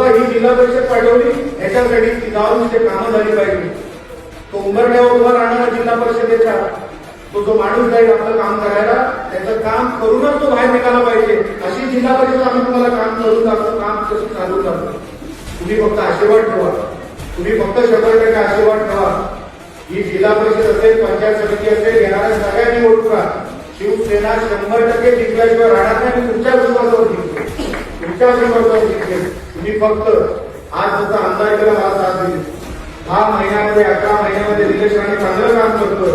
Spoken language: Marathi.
किंवा ही जिल्हा परिषद पाठवली याच्यासाठी की गावांची कामं झाली पाहिजे. तो उंबरठ्यावर उभा राहणारा जिल्हा परिषदेचा तो जो माणूस जाईल आपलं काम करायला त्याचं काम करूनच तो बाहेर निघाला पाहिजे. अशी जिल्हा परिषद आम्ही तुम्हाला काम करून दाखवतो, काम कसं चालू करतो. तुम्ही फक्त आशीर्वाद ठेवा, तुम्ही फक्त 100% आशीर्वाद ठेवा. ही जिल्हा परिषद असेल, पंचायत समिती असेल, येणाऱ्या सगळ्यांनी ओळखा. शिवसेना 100% जिंकल्याशिवाय राहणार नाही. मी तुमच्या विश्वासावर जिंकतो, तुमच्या विश्वासावर जिंकेल. तुम्ही फक्त आज जसा आमदार केला मला साथ दिली. 10 महिन्यामध्ये 11 महिन्यामध्ये निलेश राणे चांगलं काम करतोय.